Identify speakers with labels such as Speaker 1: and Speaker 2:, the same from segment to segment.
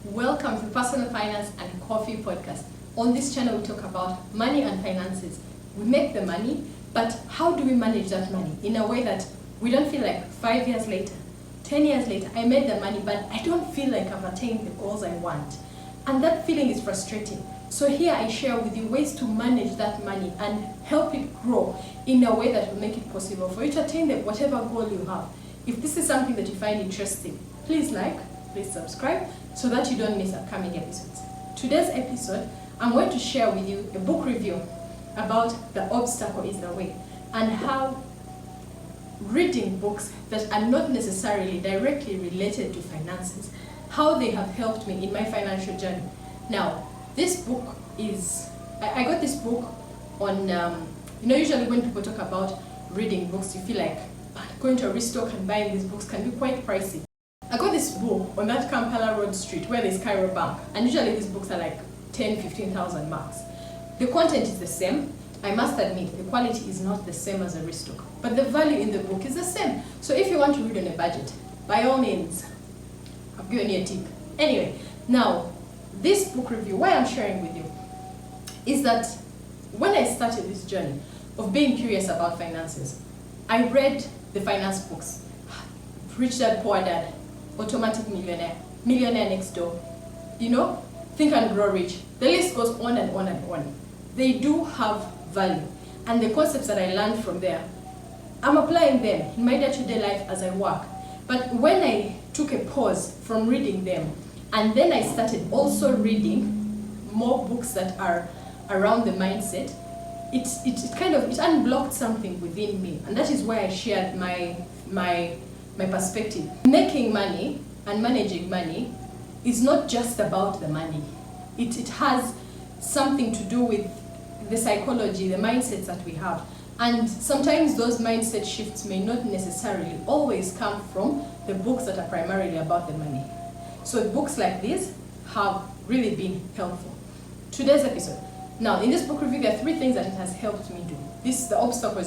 Speaker 1: Welcome to Personal Finance and Coffee Podcast. On this channel, we talk about money and finances. We make the money, but how do we manage that money in a way that we don't feel like 5 years later, 10 years later, I made the money, but I don't feel like I've attained the goals I want. And that feeling is frustrating. So here I share with you ways to manage that money and help it grow in a way that will make it possible for you to attain whatever goal you have. If this is something that you find interesting, please like, please subscribe, so that you don't miss upcoming episodes. Today's episode, I'm going to share with you a book review about The Obstacle is the Way, and how reading books that are not necessarily directly related to finances, how they have helped me in my financial journey. Now, this book is, I got this book on, usually when people talk about reading books, you feel like going to a restock and buying these books can be quite pricey. I got this book on that Kampala Road Street where there's Cairo Bank, and usually these books are like 10,000-15,000 marks. The content is the same. I must admit, the quality is not the same as a restock, but the value in the book is the same. So if you want to read on a budget, by all means, I've given you a tip. Anyway, now, this book review, why I'm sharing with you, is that when I started this journey of being curious about finances, I read the finance books. Rich Dad, Poor Dad, Automatic Millionaire, Millionaire Next Door, Think and Grow Rich. The list goes on and on and on. They do have value. And the concepts that I learned from there, I'm applying them in my day-to-day life as I work. But when I took a pause from reading them, and then I started also reading more books that are around the mindset, it unblocked something within me. And that is why I shared my perspective. Making money and managing money is not just about the money. It has something to do with the psychology, the mindsets that we have. And sometimes those mindset shifts may not necessarily always come from the books that are primarily about the money. So books like this have really been helpful. Today's episode. Now, in this book review, there are 3 things that it has helped me do. The Obstacle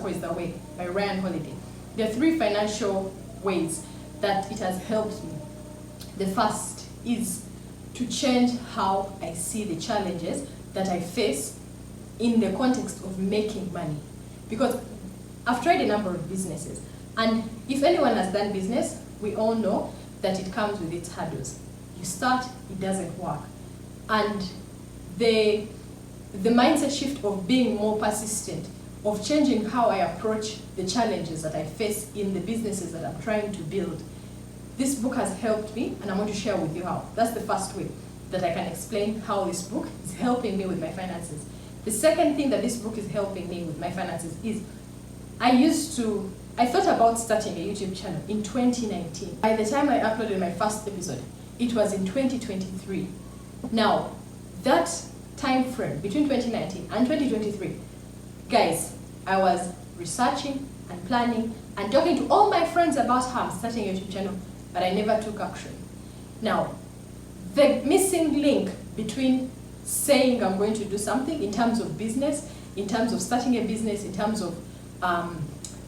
Speaker 1: is the Way by Ryan Holiday. There are 3 financial ways that it has helped me. The first is to change how I see the challenges that I face in the context of making money. Because I've tried a number of businesses, and if anyone has done business, we all know that it comes with its hurdles. You start, it doesn't work. And the mindset shift of being more persistent, of changing how I approach the challenges that I face in the businesses that I'm trying to build. This book has helped me, and I'm going to share with you how. That's the first way that I can explain how this book is helping me with my finances. The second thing that this book is helping me with my finances is I thought about starting a YouTube channel in 2019. By the time I uploaded my first episode, it was in 2023. Now, that time frame between 2019 and 2023, guys, I was researching and planning and talking to all my friends about how I'm starting a YouTube channel, but I never took action. Now, the missing link between saying I'm going to do something in terms of business, in terms of starting a business, in terms of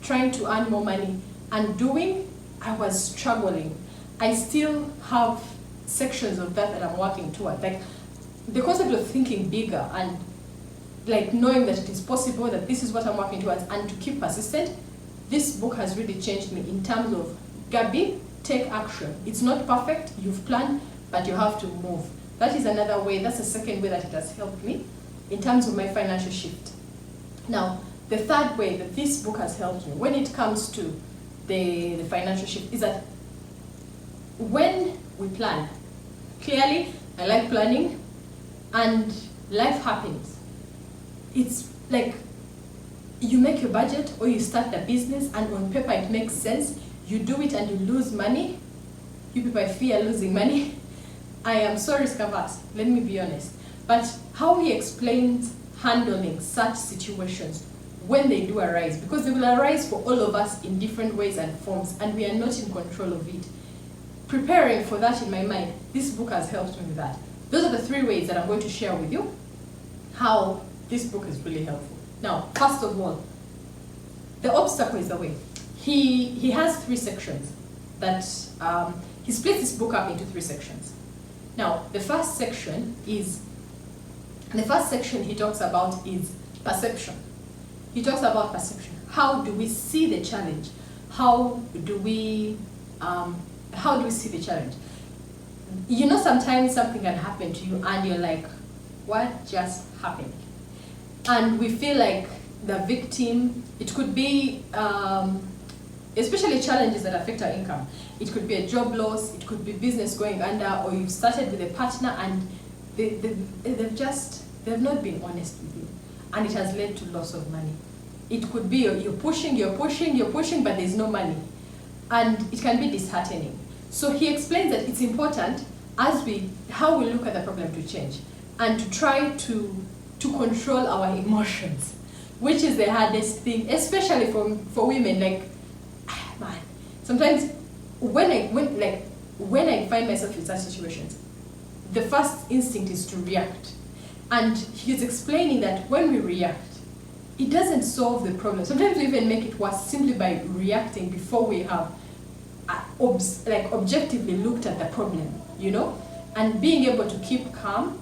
Speaker 1: trying to earn more money, and doing, I was struggling. I still have sections of that I'm working toward. Like the concept of thinking bigger and like knowing that it is possible, that this is what I'm working towards, and to keep persistent. This book has really changed me in terms of, Gabi, take action. It's not perfect, you've planned, but you have to move. That is another way, that's the second way that it has helped me in terms of my financial shift. Now, the third way that this book has helped me when it comes to the financial shift is that when we plan, clearly, I like planning, and life happens. It's like you make your budget or you start the business, and on paper it makes sense. You do it and you lose money. You people fear losing money. I am so risk averse, let me be honest. But how he explains handling such situations when they do arise, because they will arise for all of us in different ways and forms, and we are not in control of it. Preparing for that in my mind, this book has helped me with that. Those are the 3 ways that I'm going to share with you how this book is really helpful. Now, first of all, The Obstacle is the Way. He has 3 sections that he splits this book up into 3 sections. Now, the first section he talks about is perception. He talks about perception. How do we see the challenge? How do we see the challenge? You know, sometimes something can happen to you and you're like, what just happened? And we feel like the victim. It could be, especially challenges that affect our income. It could be a job loss, it could be business going under, or you've started with a partner and they've not been honest with you, and it has led to loss of money. It could be you're pushing, but there's no money, and it can be disheartening. So he explains that it's important how we look at the problem to change, and to try to control our emotions, which is the hardest thing, especially for women. Like, man, sometimes when I find myself in such situations, the first instinct is to react. And he's explaining that when we react, it doesn't solve the problem. Sometimes we even make it worse simply by reacting before we have objectively looked at the problem, you know? And being able to keep calm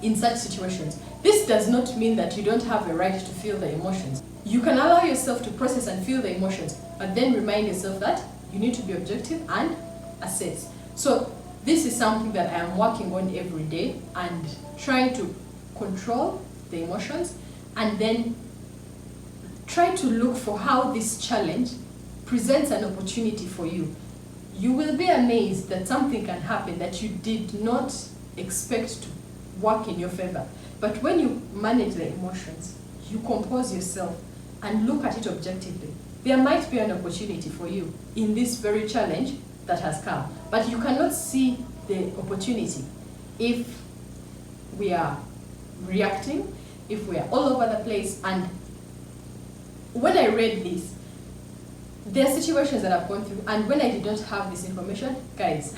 Speaker 1: in such situations. This does not mean that you don't have a right to feel the emotions. You can allow yourself to process and feel the emotions, but then remind yourself that you need to be objective and assess. So this is something that I am working on every day, and trying to control the emotions, and then try to look for how this challenge presents an opportunity for you. You will be amazed that something can happen that you did not expect to work in your favor. But when you manage the emotions, you compose yourself and look at it objectively, there might be an opportunity for you in this very challenge that has come. But you cannot see the opportunity if we are reacting, if we are all over the place. And when I read this, there are situations that I've gone through, and when I did not have this information, guys,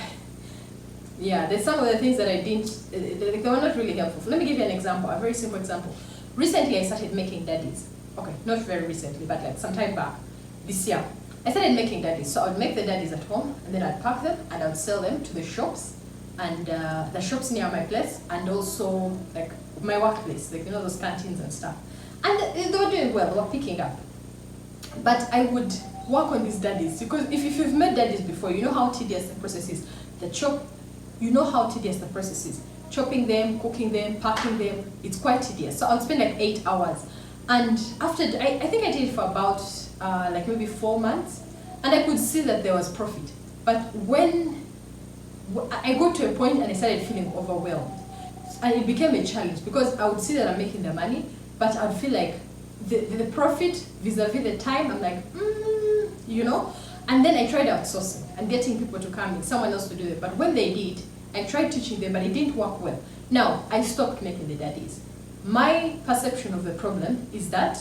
Speaker 1: yeah, there's some of the things that I didn't, they were not really helpful. So let me give you an example, a very simple example. Recently, I started making daddies. Okay, not very recently, but like some time back, this year. I started making daddies. So I would make the daddies at home, and then I'd pack them, and I would sell them to the shops, and the shops near my place, and also like my workplace, like, you know, those canteens and stuff. And they were doing well, they were picking up. But I would work on these daddies, because if you've made daddies before, you know how tedious the process is. You know how tedious the process is. Chopping them, cooking them, packing them, it's quite tedious. So I'll spend like 8 hours. And after, I think I did it for about like maybe 4 months, and I could see that there was profit. But when I got to a point and I started feeling overwhelmed, and it became a challenge, because I would see that I'm making the money, but I'd feel like the profit vis-a-vis the time, I'm like, you know? And then I tried outsourcing and getting people to come in, someone else to do it. But when they did, I tried teaching them, but it didn't work well. Now, I stopped making the daddies. My perception of the problem is that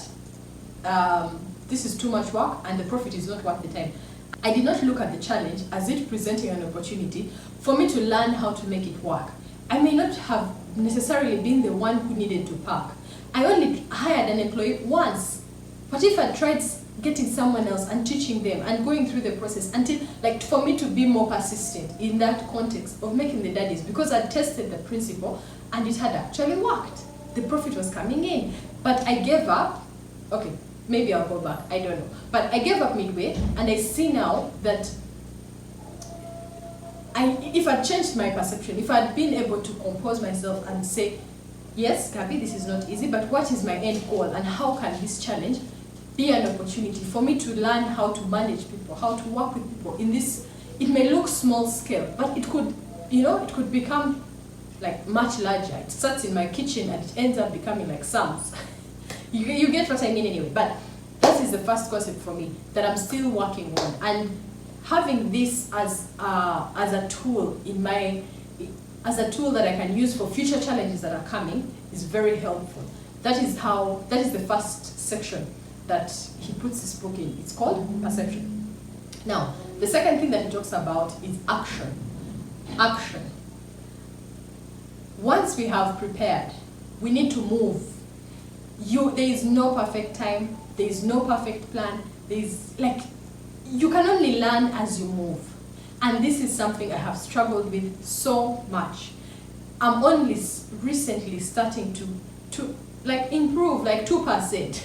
Speaker 1: this is too much work and the profit is not worth the time. I did not look at the challenge as it presenting an opportunity for me to learn how to make it work. I may not have necessarily been the one who needed to pack. I only hired an employee once. What if I tried getting someone else and teaching them and going through the process until, like, for me to be more persistent in that context of making the daddies, because I tested the principle and it had actually worked. The profit was coming in, but I gave up. Okay, maybe I'll go back, I don't know. But I gave up midway, and I see now that if I changed my perception, if I'd been able to compose myself and say, yes, Gabby, this is not easy, but what is my end goal, and how can this challenge be an opportunity for me to learn how to manage people, how to work with people in this, it may look small scale, but it could, you know, it could become like much larger. It starts in my kitchen and it ends up becoming like Sam's. You get what I mean anyway, but that is the first concept for me that I'm still working on, and having this as a tool that I can use for future challenges that are coming is very helpful. That is the first section that he puts this book in. It's called perception. Now, the second thing that he talks about is action. Action. Once we have prepared, we need to move. There is no perfect time, there is no perfect plan, you can only learn as you move. And this is something I have struggled with so much. I'm only recently starting to like improve like 2%.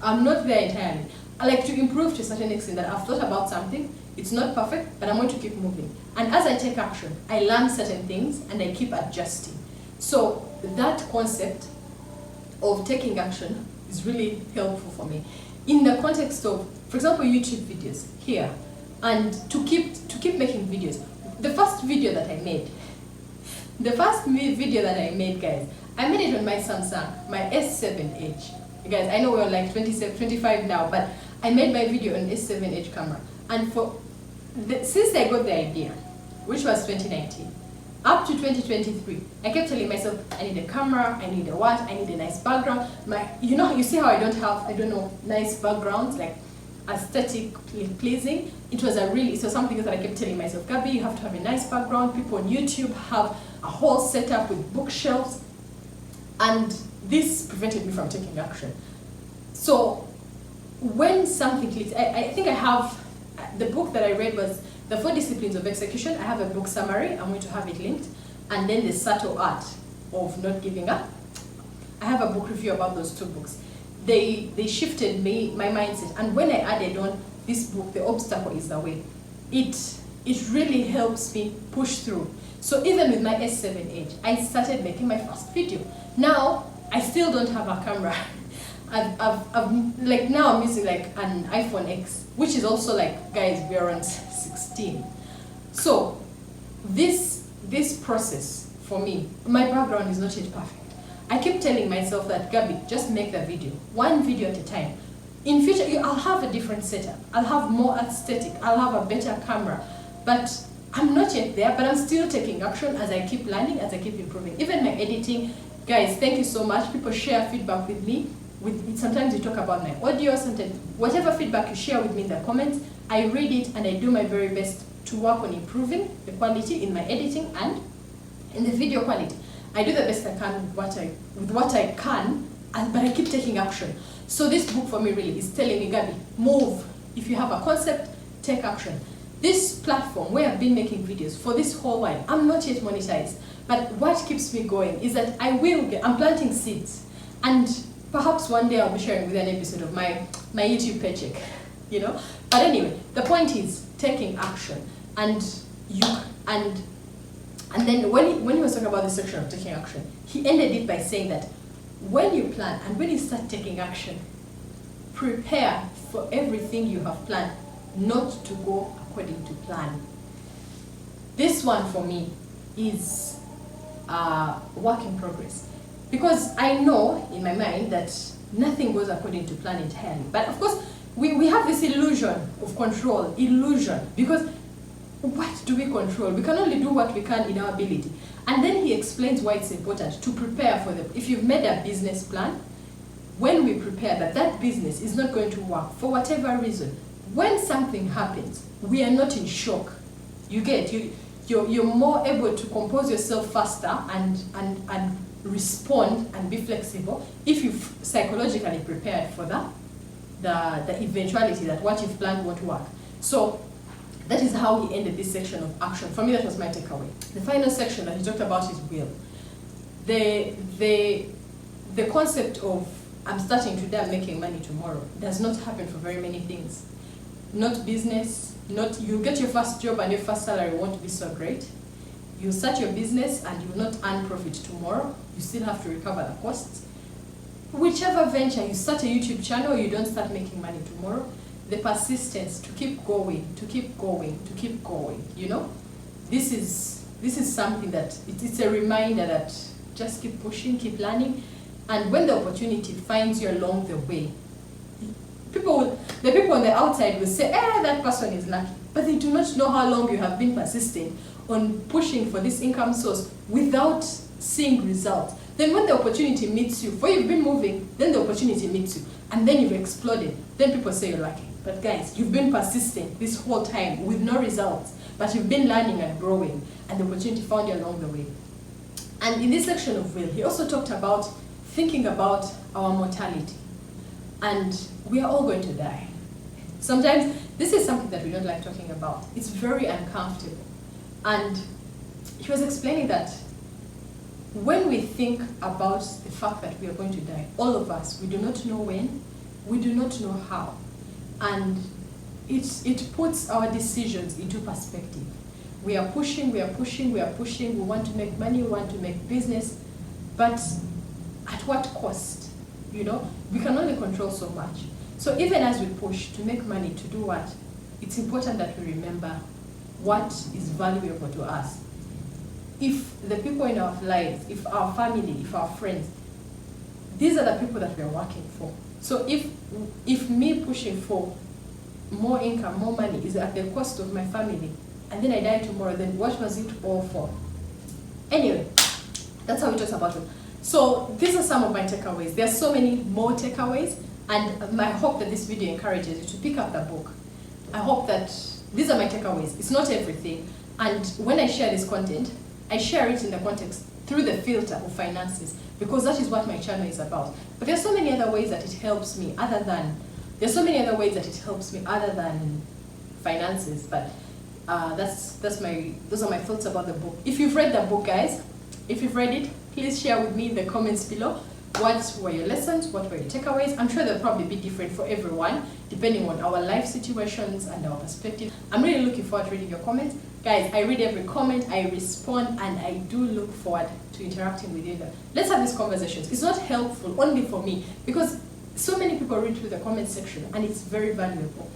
Speaker 1: I'm not there entirely. I like to improve to a certain extent that I've thought about something, it's not perfect, but I'm going to keep moving. And as I take action, I learn certain things and I keep adjusting. So that concept of taking action is really helpful for me. In the context of, for example, YouTube videos here, and to keep making videos. The first video that I made, guys, I made it on my Samsung, my S7 Edge. Guys, I know we're like 25 now, but I made my video on S7 Edge camera. And since I got the idea, which was 2019, up to 2023, I kept telling myself, I need a camera, I need a what, I need a nice background. You see how I don't have, nice backgrounds, like aesthetically pleasing. It was something that I kept telling myself, Gabby, you have to have a nice background. People on YouTube have a whole setup with bookshelves. And this prevented me from taking action. So when something clicks, I think I have, the book that I read was The 4 Disciplines of Execution. I have a book summary, I'm going to have it linked. And then The Subtle Art of Not Giving Up. I have a book review about those 2 books. They shifted my mindset. And when I added on this book, The Obstacle is the Way, it really helps me push through. So even with my S7 Edge, I started making my first video. Now, I still don't have a camera. Now I'm using like an iPhone X, which is also like, guys, we are on 16. So this process for me, my background is not yet perfect. I keep telling myself that, Gabby, just make the video, one video at a time. In future, I'll have a different setup. I'll have more aesthetic. I'll have a better camera. But I'm not yet there, but I'm still taking action as I keep learning, as I keep improving. Even my editing, guys, thank you so much. People share feedback with me. Sometimes you talk about my audio, sometimes whatever feedback you share with me in the comments, I read it and I do my very best to work on improving the quality in my editing and in the video quality. I do the best I can with what I can, but I keep taking action. So this book for me really is telling me, Gabby, move. If you have a concept, take action. This platform where I've been making videos for this whole while, I'm not yet monetized, but what keeps me going is that I'm planting seeds, and perhaps one day I'll be sharing with an episode of my YouTube paycheck, But anyway, the point is taking action, and then when he was talking about the section of taking action, he ended it by saying that when you plan and when you start taking action, prepare for everything you have planned not to go according to plan. This one for me is a work in progress, because I know in my mind that nothing goes according to plan entirely. But of course, we have this illusion of control, because what do we control? We can only do what we can in our ability. And then he explains why it's important to prepare for them. If you've made a business plan, when we prepare that business is not going to work for whatever reason, when something happens, we are not in shock. You're more able to compose yourself faster and respond and be flexible if you've psychologically prepared for the eventuality that what you've planned won't work. So that is how he ended this section of action. For me, that was my takeaway. The final section that he talked about is will. The concept of I'm starting today, I'm making money tomorrow does not happen for very many things. Not business, you get your first job and your first salary won't be so great. You start your business and you will not earn profit tomorrow. You still have to recover the costs. Whichever venture, you start a YouTube channel, you don't start making money tomorrow. The persistence to keep going, This is something that it's a reminder that just keep pushing, keep learning, and when the opportunity finds you along the way, the people on the outside will say, that person is lucky, but they do not know how long you have been persisting on pushing for this income source without seeing results. Then when the opportunity meets you, for you've been moving, then the opportunity meets you, and then you've exploded, then people say you're lucky. But guys, you've been persisting this whole time with no results, but you've been learning and growing, and the opportunity found you along the way. And in this section of will, he also talked about thinking about our mortality. And we are all going to die. Sometimes this is something that we don't like talking about. It's very uncomfortable. And he was explaining that when we think about the fact that we are going to die, all of us, we do not know when, we do not know how. And it puts our decisions into perspective. We are pushing, we want to make money, we want to make business, but at what cost? You know, we can only control so much. So even as we push to make money, to do what, it's important that we remember what is valuable to us. If the people in our lives, if our family, if our friends, these are the people that we are working for. So if me pushing for more income, more money is at the cost of my family, and then I die tomorrow, then what was it all for? Anyway, that's how we talk about it. So these are some of my takeaways. There are so many more takeaways, and I hope that this video encourages you to pick up the book. I hope that these are my takeaways. It's not everything. And when I share this content, I share it in the context through the filter of finances, because that is what my channel is about. But there's so many other ways that it helps me other than finances. But those are my thoughts about the book. If you've read the book, guys, if you've read it, please share with me in the comments below. What were your lessons? What were your takeaways? I'm sure they'll probably be different for everyone, depending on our life situations and our perspective. I'm really looking forward to reading your comments. Guys, I read every comment, I respond, and I do look forward to interacting with you. Let's have these conversations. It's not helpful only for me, because so many people read through the comment section, and it's very valuable.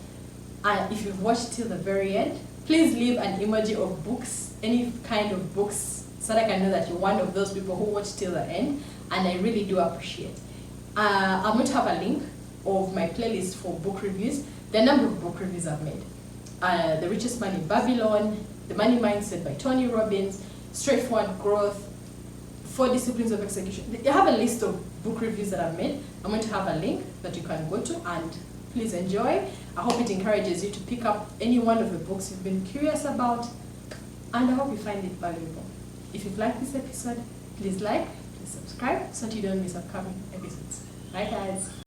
Speaker 1: And if you've watched till the very end, please leave an emoji of books, any kind of books, so that I can know that you're one of those people who watched till the end, and I really do appreciate. I'm going to have a link of my playlist for book reviews, the number of book reviews I've made. The Richest Man in Babylon, The Money Mindset by Tony Robbins, Straightforward Growth, 4 Disciplines of Execution. I have a list of book reviews that I've made. I'm going to have a link that you can go to, and please enjoy. I hope it encourages you to pick up any one of the books you've been curious about, and I hope you find it valuable. If you've liked this episode, please like, please subscribe, so that you don't miss upcoming episodes. Bye guys.